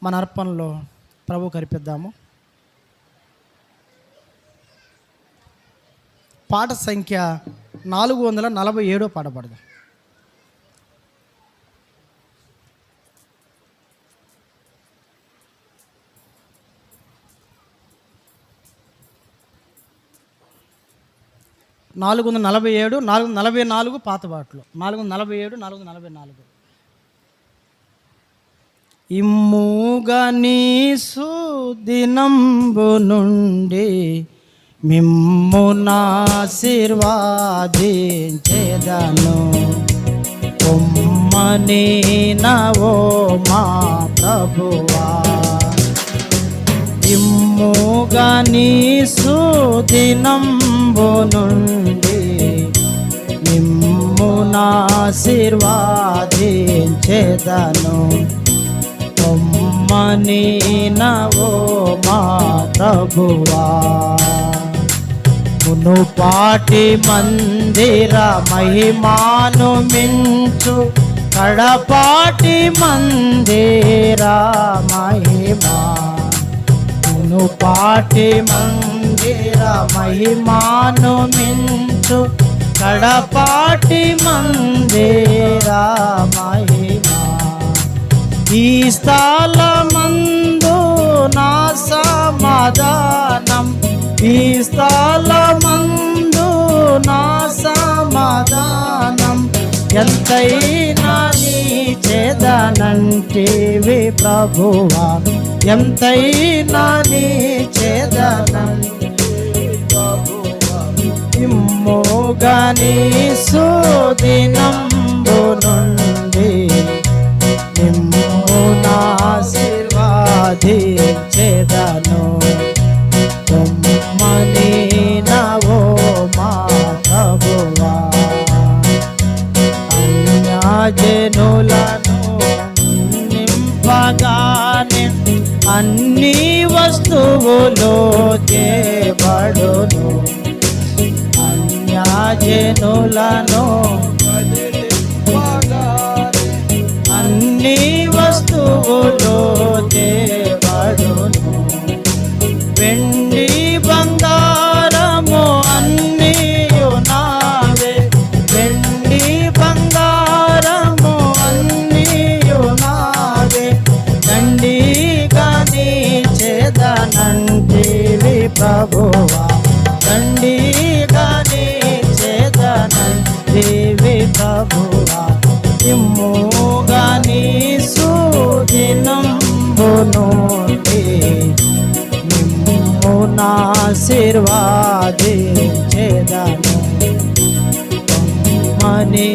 మన అర్పణలో ప్రభు కరిపిద్దాము. పాట సంఖ్య 447 పాట పాడదాం. నాలుగు 447, 444 పాత పాటలు. 447, 444. ఇమ్ముగా నీ సుదినంబు నుండి మిమ్మునాశీర్వాదించెదను. కొమ్మని నవో మా ప్రభువా, ఇమ్ముగా నీ సుదినంబు నుండి మిమ్మునాశీర్వాదించెదను. కొమ్మని నవో మా ప్రభువా, మునుపాటి మందిర మహిమాను మించు కడపాటి మందిర మహిమా. మునుపాటి మందిర మహిమాను మించు కడపాటి మందిర మహిమా. ఈ స్థలమందు నా సమాధానం, ఈ స్థలమందు నా సమాధానం, ఎంతైనా నీ చేదనంటివి ప్రభువా, ఎంతైనా నీ చేదనంటివి ప్రభువా. ఇమ్ముగా నీ సుదినంబు నుండి మిమ్మునాశీర్వాదించెదను. కొమ్మని నవో మా ప్రభువా, అన్యజనులను నింపగానే అన్ని వస్తువులు చేయబడును. అన్యజనులను అన్ని వస్తువులు చేయబడును. వెండి బంగారము అన్నీయు నావే, వెండి బంగారము అన్నీయు నావే, దండిగా నీ చేదనంటివి ప్రభువా, దండిగా నీ చేదనంటివి ప్రభువా. ఇమ్ముగా నీ సుదినంబు నుండి మిమ్మునాశీర్వాదించెదను. కొమ్మని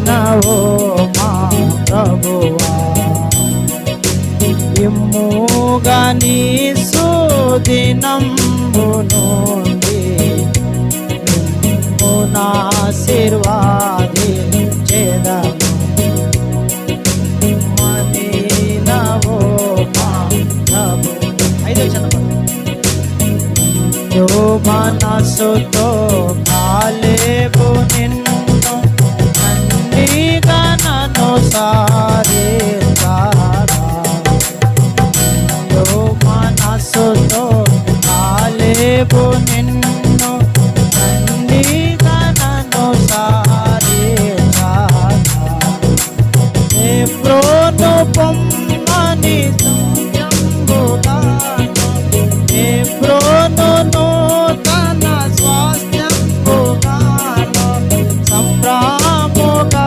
నవో మా ప్రభువా, ఇమ్ముగా నీ సుదినంబు నుండి మిమ్మునాశీర్వాదించెదను. మనసుతో కాలేబు నిన్ను అన్నిగా నన్ను సారిస్తారా. మనసుతో కాలేబు నిన్ను అన్నిగా నన్ను సారిస్తారా. ఎఫ్రోను పొమ్మని సంయంబుగాను, ఎఫ్రోను తన స్వాస్థ్యంబుగాను, సంభ్రమముగాను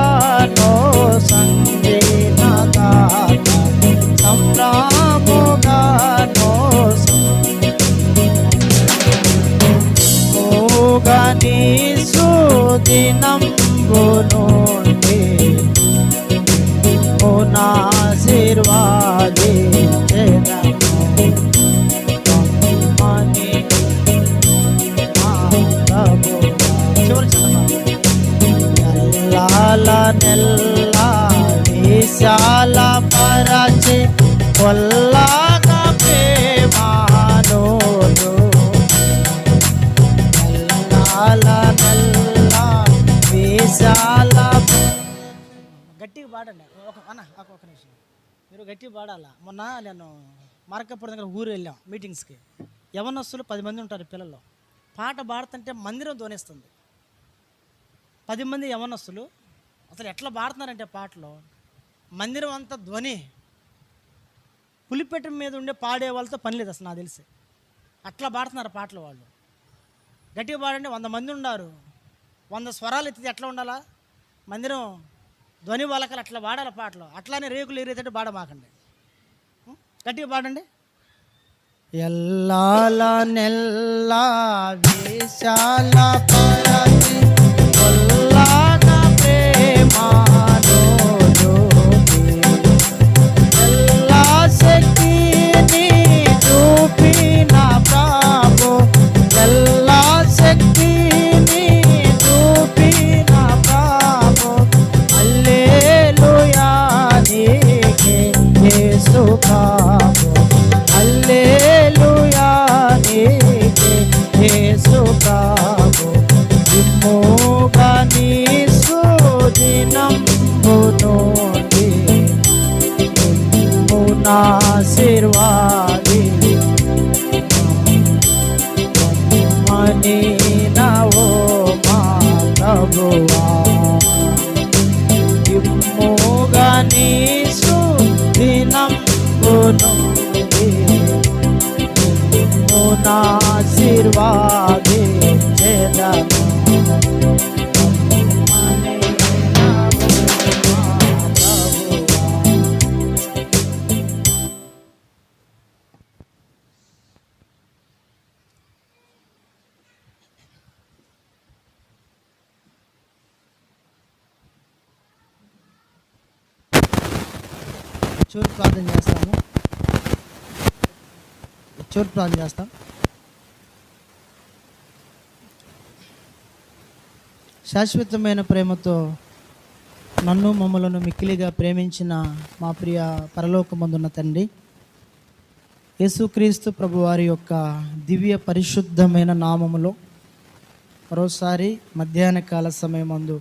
సంగీతదాత, సంభ్రమముగాను సంగీతముగా నీ సుదినంబు నుండి మిమ్మునాశీర్వాదించెదను. కొమ్మని మా ప్రభువా. ఎల్లాల నెల్ల విశాల పరచి కొల్లాగా ప్రేమానులు, ఎల్లాల నెల్ల విశాల. గట్టిగా పాడండి ఒక నిమిషం. మీరు గట్టి పాడాలా. మొన్న నేను మార్కప్పుడు దగ్గర ఊరు వెళ్ళాం మీటింగ్స్కి. యవనస్తులు 10 మంది ఉంటారు పిల్లలు. పాట పాడుతుంటే మందిరం ధ్వనిస్తుంది. 10 మంది యవనస్తులు అసలు ఎట్లా పాడుతున్నారంటే పాటలు మందిరం అంతా ధ్వని. పులిపెట్ట మీద ఉండే పాడే వాళ్ళతో పని లేదు అసలు నాకు తెలిసి. అట్లా పాడుతున్నారు పాటలు వాళ్ళు. గట్టిగా పాడండి. 100 మంది ఉన్నారు, 100 స్వరాలు ఎత్తితే ఎట్లా ఉండాలా మందిరం ధ్వని వాళ్ళకలు అట్లా పాడాలి పాటలు. అట్లానే రేకులు ఎగిరేటట్టు పాడమాకండి. గట్టిగా పాడండి. ఎల్లాల నెల్ల విశాల పరచి కొల్లాగ ప్రేమాను ఎల్లా శక్తిని చూపిన ప్రభు, ఎల్లా శక్తిని చూపిన ప్రభు, హల్లెలూయా నీకే యేసు ప్రభు, హల్లెలూయా నీకే యేసు ప్రభు. విమోగా నీ సుదినంబునుండి ఆశీర్వాది మని నవో మా ప్రభువా. విమోగా నీ సుదినంబునుండి ఆశీర్వాది చేదను. చోటు ప్రార్థన చేస్తాము. చోటు ప్రార్థన చేస్తాం. శాశ్వతమైన ప్రేమతో నన్ను మమ్మలను మిక్కిలిగా ప్రేమించిన మా ప్రియ పరలోకమందున్న తండ్రి యేసుక్రీస్తు ప్రభువారి యొక్క దివ్య పరిశుద్ధమైన నామములో మరోసారి మధ్యాహ్న కాల సమయమందు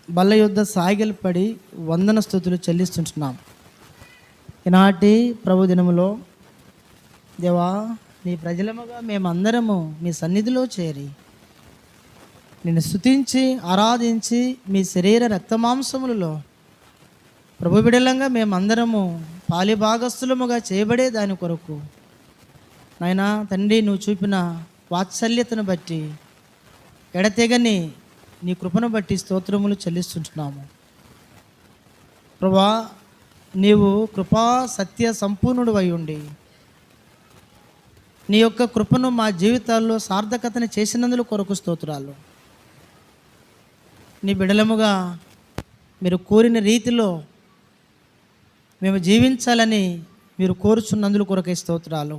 బల్ల యుద్ధ సాగిలు పడి వందన స్తుతులు చెల్లిస్తుంటున్నాం. ఈనాటి ప్రభు దినములో దేవా నీ ప్రజలముగా మేమందరము మీ సన్నిధిలో చేరి నిన్ను స్తుతించి ఆరాధించి మీ శరీర రక్తమాంసములలో ప్రభు బిడలంగా మేమందరము పాలిభాగస్థులముగా చేయబడే దాని కొరకు నాయనా తండ్రి నువ్వు చూపిన వాత్సల్యతను బట్టి ఎడతెగని నీ కృపను బట్టి స్తోత్రములు చెల్లిస్తుంటున్నాము. ప్రభా నీవు కృపా సత్య సంపూర్ణుడు అయి ఉండి నీ యొక్క కృపను మా జీవితాల్లో సార్థకతను చేసినందుకు కొరకు స్తోత్రాలు. నీ బిడలముగా మీరు కోరిన రీతిలో మేము జీవించాలని మీరు కోరుచున్నందుకు కొరకై స్తోత్రాలు.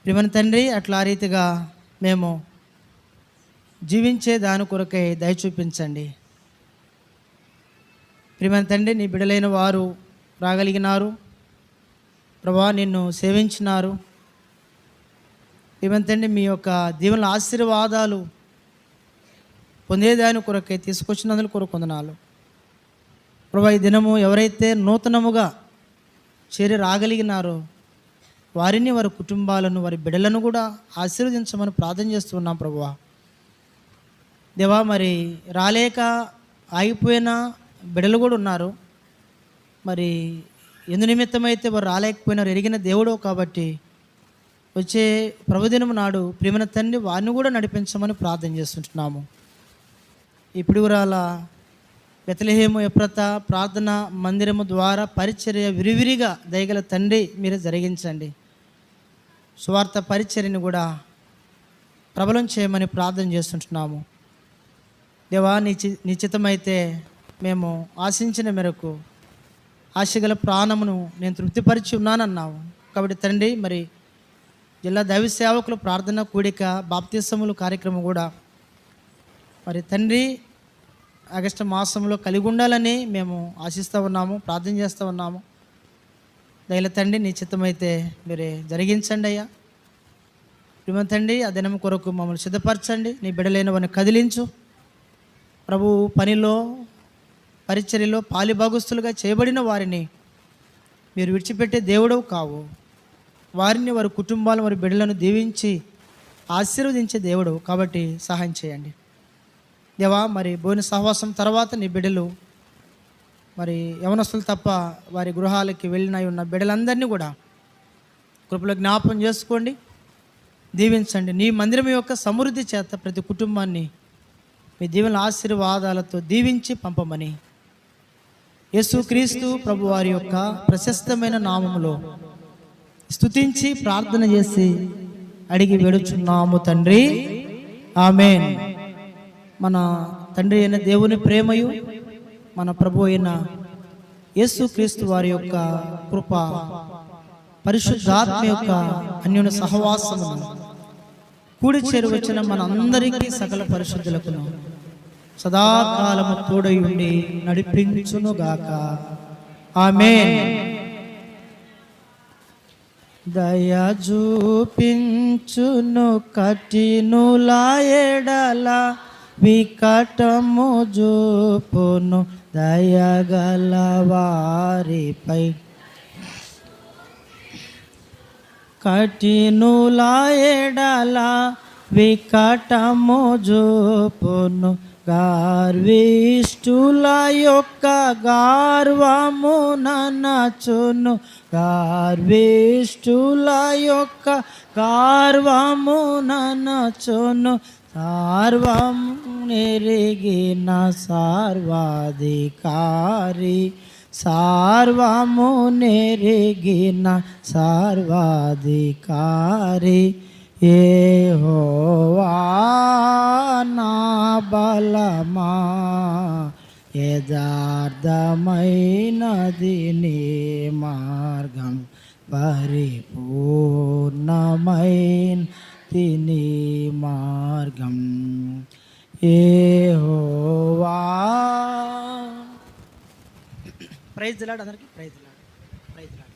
ప్రియమైన తండ్రి అట్లా రీతిగా మేము జీవించే దాని కొరకై దయ చూపించండి. ప్రియమైన తండ్రి నీ బిడలైన వారు రాగలిగినారు ప్రభా, నిన్ను సేవించినారు. ప్రియమైన తండ్రి మీ యొక్క దీవెనల ఆశీర్వాదాలు పొందేదాని కొరకై తీసుకొచ్చినందుకు కొరకు వందనాలు ప్రభా. ఈ దినము ఎవరైతే నూతనముగా చేరి రాగలిగినారో వారిని, వారి కుటుంబాలను, వారి బిడ్డలను కూడా ఆశీర్వదించమని ప్రార్థన చేస్తున్నాం ప్రభువా. దేవా మరి రాలేక ఆగిపోయిన బిడ్డలు కూడా ఉన్నారు. మరి ఎందు నిమిత్తమైతే వారు రాలేకపోయినారు ఎరిగిన దేవుడు కాబట్టి వచ్చే ప్రభుదినము నాడు ప్రియమైన తండ్రి వారిని కూడా నడిపించమని ప్రార్థన చేస్తుంటున్నాము. ఇప్పుడు రాల బెత్లెహేము ఎఫ్రాతా ప్రార్థన మందిరము ద్వారా పరిచర్య విరివిరిగా దయగల తండ్రి మీరు జరిగించండి. సువార్త పరిచర్యను కూడా ప్రబలం చేయమని ప్రార్థన చేస్తుంటున్నాము. దేవా నిశ్చితమైతే మేము ఆశించిన మేరకు ఆశగల ప్రాణమును నేను తృప్తిపరిచి ఉన్నానన్నావు కాబట్టి తండ్రి మరి జిల్లా దైవ సేవకులు ప్రార్థన కూడిక బాప్తిసములు కార్యక్రమం కూడా మరి తండ్రి ఆగస్టు మాసంలో కలిగి ఉండాలని మేము ఆశిస్తూ ఉన్నాము, ప్రార్థన చేస్తూ ఉన్నాము. దయల తండ్రి నిశ్చితమైతే మీరే జరిగించండి అయ్యా. ప్రియమైన తండ్రి ఆ దినం కొరకు మమ్మల్ని సిద్ధపరచండి. నీ బిడలైన వారిని కదిలించు ప్రభు. పనిలో పరిచర్యలో పాలిభాగస్తులుగా చేయబడిన వారిని మీరు విడిచిపెట్టే దేవుడవు కావు. వారిని, వారి కుటుంబాలను, వారి బిడ్డలను దీవించి ఆశీర్వదించే దేవుడు కాబట్టి సహాయం చేయండి దేవా. మరి భోజన సహవాసం తర్వాత నీ బిడ్డలు మరి యవనస్తులు తప్ప వారి గృహాలకి వెళ్ళినవి ఉన్న బిడ్డలందరినీ కూడా కృపలో జ్ఞాపకం చేసుకోండి, దీవించండి. నీ మందిరం యొక్క సమృద్ధి చేత ప్రతి కుటుంబాన్ని మీ దీవెన ఆశీర్వాదాలతో దీవించి పంపమని యేసుక్రీస్తు ప్రభు వారి యొక్క ప్రశస్తమైన నామములో స్తుతించి ప్రార్థన చేసి అడిగి వేడుచున్నాము తండ్రి, ఆమేన్. మన తండ్రి అయిన దేవుని ప్రేమయు మన ప్రభు అయిన యేసుక్రీస్తు వారి యొక్క కృప, పరిశుద్ధాత్మ యొక్క అన్యోన్య సహవాసమును కూడి చేరువచ్చిన మన అందరికీ సకల పరిశుద్ధులకును సదాకాలము తోడై ఉండి నడిపించునుగాక. ఆమేన్. దయ చూపించును కఠినుల ఎడల, వికటము చూపును దయగల వారిపై. కఠినుల ఎడల వికటము చూపును, గర్విష్ఠుల యొక్క గర్వము ననచును. గర్విష్ఠుల యొక్క గర్వము ననచును. సర్వము నెరిగిన సర్వాధికారి, సర్వము నెరిగిన సర్వాధికారి యెహోవా నా బలమా. యథార్థమైనది నీ మార్గం, పరిపూర్ణమైనది నీ మార్గం యెహోవా. ప్రైజ్ ది లార్డ్ అందరికీ. Praise the lord.